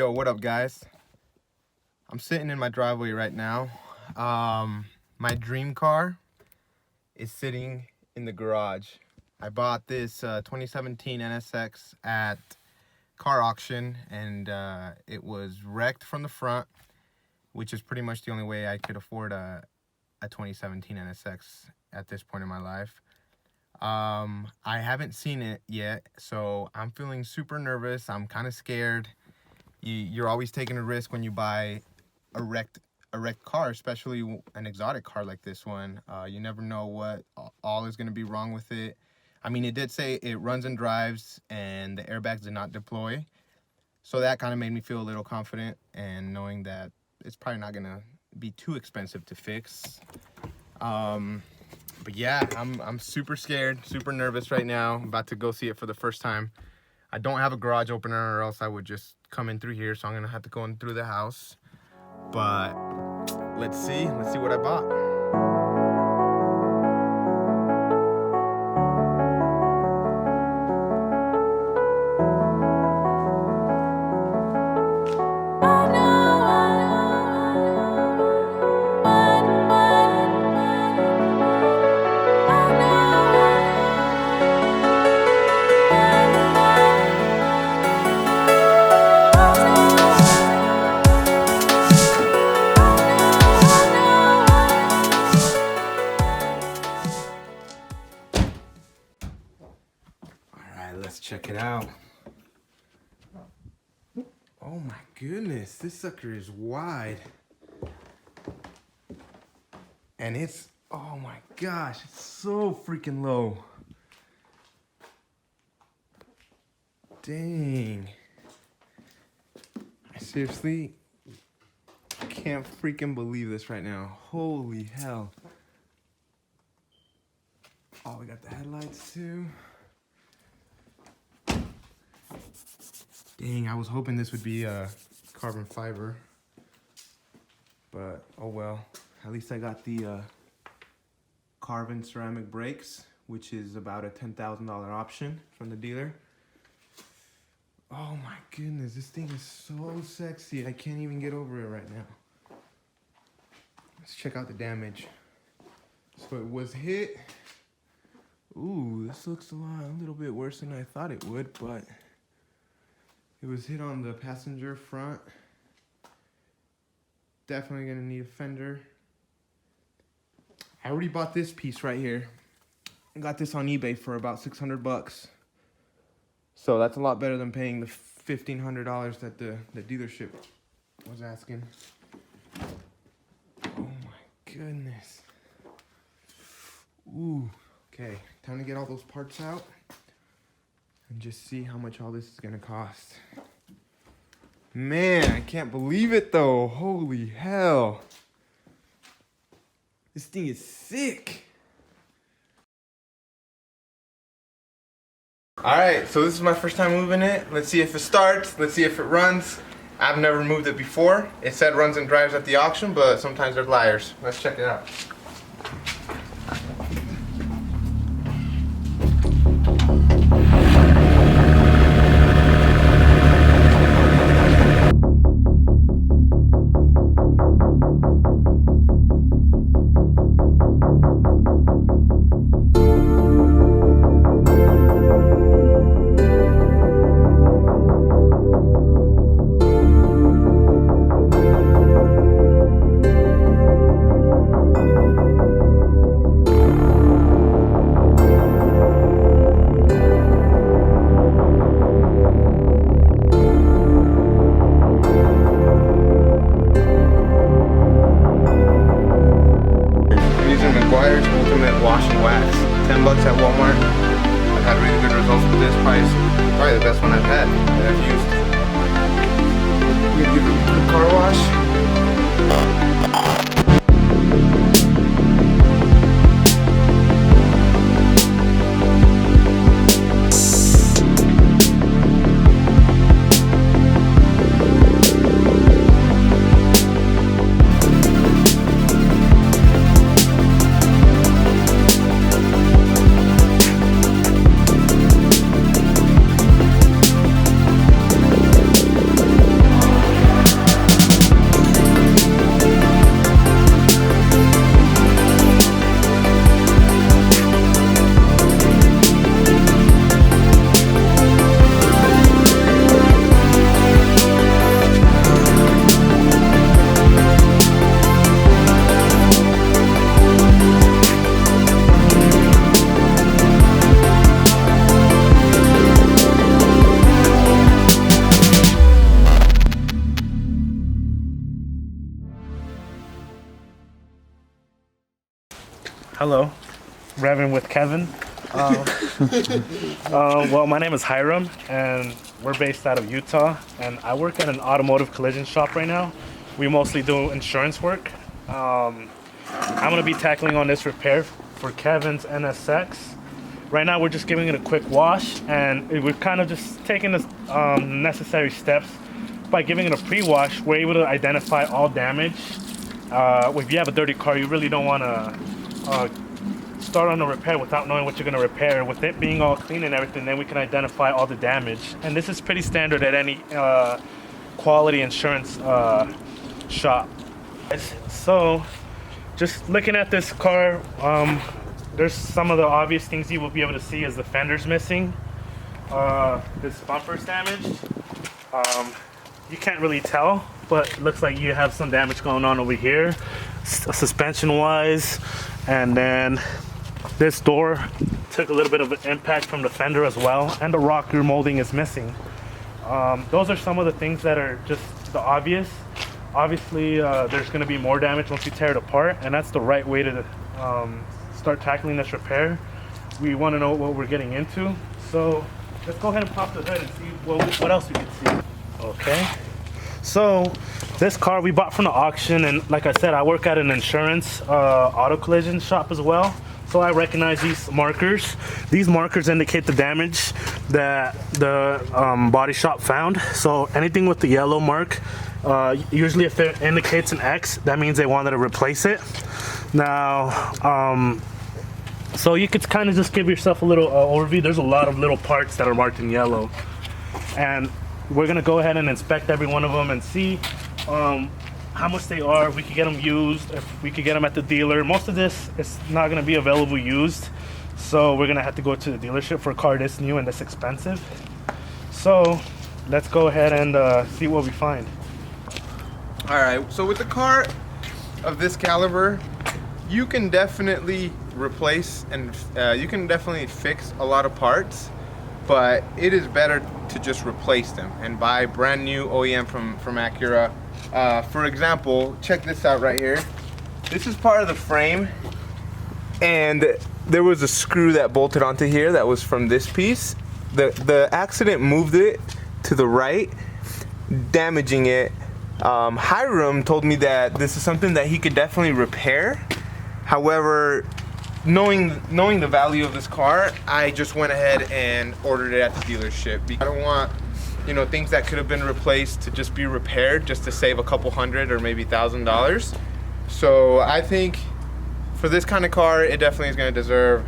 Yo, what up, guys? I'm sitting in my driveway right now. My dream car is sitting in the garage. I bought this 2017 NSX at car auction, and it was wrecked from the front, which is pretty much the only way I could afford a 2017 NSX at this point in my life. I haven't seen it yet, so I'm feeling super nervous. I'm kind of scared. You're always taking a risk when you buy a wrecked car, especially an exotic car like this one. You never know what all is going to be wrong with it. I mean, it did say it runs and drives and the airbags did not deploy, so that kind of made me feel a little confident, and knowing that it's probably not going to be too expensive to fix. But yeah, I'm super scared, super nervous right now. I'm about to go see it for the first time. I don't have a garage opener, or else I would just come in through here, so I'm gonna have to go in through the house. But let's see what I bought. Let's check it out. Oh my goodness, this sucker is wide. And it's, oh my gosh, it's so freaking low. Dang. I seriously can't freaking believe this right now. Holy hell. Oh, we got the headlights too. Dang, I was hoping this would be carbon fiber, but oh well. At least I got the carbon ceramic brakes, which is about a $10,000 option from the dealer. Oh my goodness, this thing is so sexy. I can't even get over it right now. Let's check out the damage. So it was hit. Ooh, this looks a little bit worse than I thought it would, but it was hit on the passenger front. Definitely gonna need a fender. I already bought this piece right here. I got this on eBay for about 600 bucks. So that's a lot better than paying the $1,500 that the dealership was asking. Oh my goodness. Ooh, okay, time to get all those parts out and just see how much all this is gonna cost. Man, I can't believe it though. Holy hell. This thing is sick. All right, so this is my first time moving it. Let's see if it starts. Let's see if it runs. I've never moved it before. It said runs and drives at the auction, but sometimes they're liars. Let's check it out. Wash and wax, 10 bucks at Walmart. I've had really good results with this price. Probably the best one I've had that I've used. We're gonna give it a car wash. Hello, Reverend with Kevin. Well, my name is Hiram, and we're based out of Utah, and I work at an automotive collision shop right now. We mostly do insurance work. I'm going to be tackling on this repair for Kevin's NSX. Right now, we're just giving it a quick wash, and we've kind of just taken the necessary steps. By giving it a pre-wash, we're able to identify all damage. If you have a dirty car, you really don't want to start on a repair without knowing what you're going to repair. With it being all clean and everything, then we can identify all the damage. And this is pretty standard at any quality insurance shop. So, just looking at this car, there's some of the obvious things you will be able to see is the fender's missing. This bumper's damaged. You can't really tell, but it looks like you have some damage going on over here, suspension wise. And then this door took a little bit of an impact from the fender as well, and the rocker molding is missing. Those are some of the things that are just the obvious. Obviously, there's going to be more damage once you tear it apart, and that's the right way to start tackling this repair. We want to know what we're getting into, so let's go ahead and pop the hood and see what else we can see. Okay, so this car we bought from the auction, and like I said, I work at an insurance auto collision shop as well, so I recognize these markers. These markers indicate the damage that the body shop found. So anything with the yellow mark, usually if it indicates an X, that means they wanted to replace it. Now, so you could kind of just give yourself a little overview. There's a lot of little parts that are marked in yellow, and we're gonna go ahead and inspect every one of them and see how much they are. If we could get them used, if we could get them at the dealer. Most of this is not gonna be available used, so we're gonna have to go to the dealership for a car this new and this expensive. So let's go ahead and see what we find. All right, so with the car of this caliber, you can definitely replace and you can definitely fix a lot of parts, but it is better to just replace them and buy brand new OEM from Acura. For example, check this out right here. This is part of the frame, and there was a screw that bolted onto here that was from this piece. The accident moved it to the right, damaging it. Hiram told me that this is something that he could definitely repair. However, knowing the value of this car, I just went ahead and ordered it at the dealership. I don't want, things that could have been replaced to just be repaired just to save a couple hundred or maybe $1,000. So I think for this kind of car, it definitely is going to deserve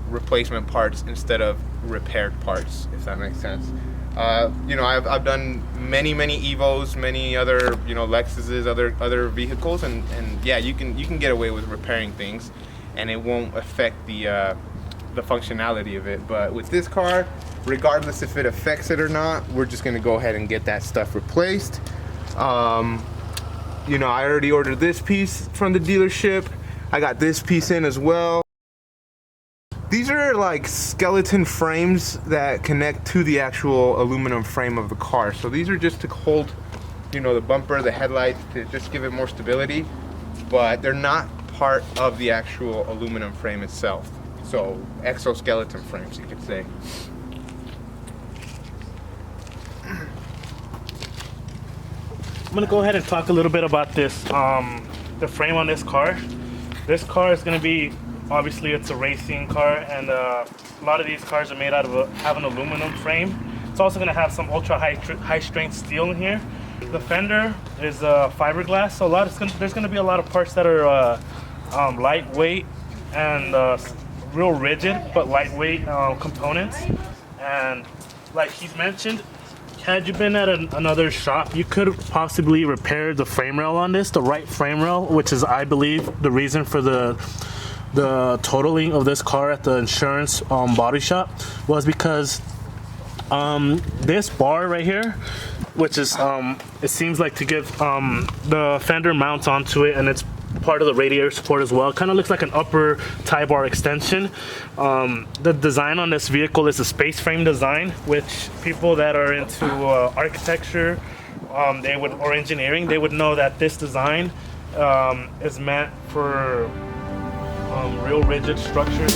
replacement parts instead of repaired parts, if that makes sense. I've done many Evos, many other Lexuses, other vehicles, and yeah, you can get away with repairing things, and it won't affect the functionality of it. But with this car, regardless if it affects it or not, we're just gonna go ahead and get that stuff replaced. I already ordered this piece from the dealership. I got this piece in as well. These are like skeleton frames that connect to the actual aluminum frame of the car. So these are just to hold, the bumper, the headlights, to just give it more stability, but they're not part of the actual aluminum frame itself. So exoskeleton frames, you could say. I'm gonna go ahead and talk a little bit about this, the frame on this car. This car is gonna be, obviously it's a racing car, and a lot of these cars are made out of have an aluminum frame. It's also gonna have some ultra high strength steel in here. The fender is fiberglass, so there's gonna be a lot of parts that are lightweight and real rigid, but lightweight components. And like he's mentioned, had you been at another shop, you could possibly repair the frame rail on this, the right frame rail, which is, I believe, the reason for the totaling of this car at the insurance body shop, was because this bar right here, which is it seems like to give the fender mounts onto it, and it's part of the radiator support as well. Kind of looks like an upper tie bar extension. The design on this vehicle is a space frame design, which people that are into architecture or engineering, they would know that this design is meant for real rigid structure.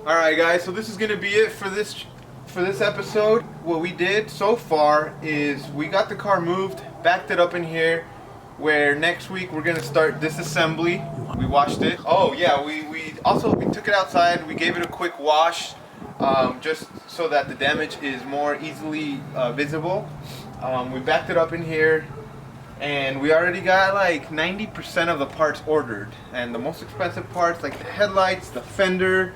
Alright guys, so this is gonna be it for this episode. What we did so far is we got the car moved, backed it up in here, where next week we're gonna start disassembly. We washed it. Oh yeah, we took it outside, we gave it a quick wash, just so that the damage is more easily visible. We backed it up in here, and we already got like 90% of the parts ordered, and the most expensive parts like the headlights, the fender,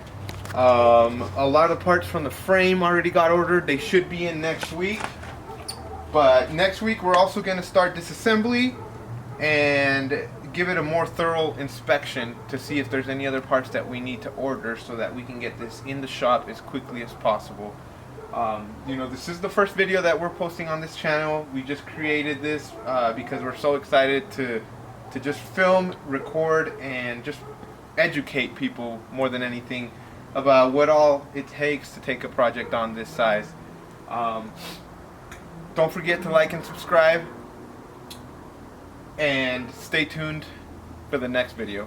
a lot of parts from the frame already got ordered. They should be in next week. But next week we're also going to start disassembly and give it a more thorough inspection to see if there's any other parts that we need to order so that we can get this in the shop as quickly as possible. You know, this is the first video that we're posting on this channel. We just created this because we're so excited to just film, record, and just educate people more than anything about what all it takes to take a project on this size. Don't forget to like and subscribe, and stay tuned for the next video.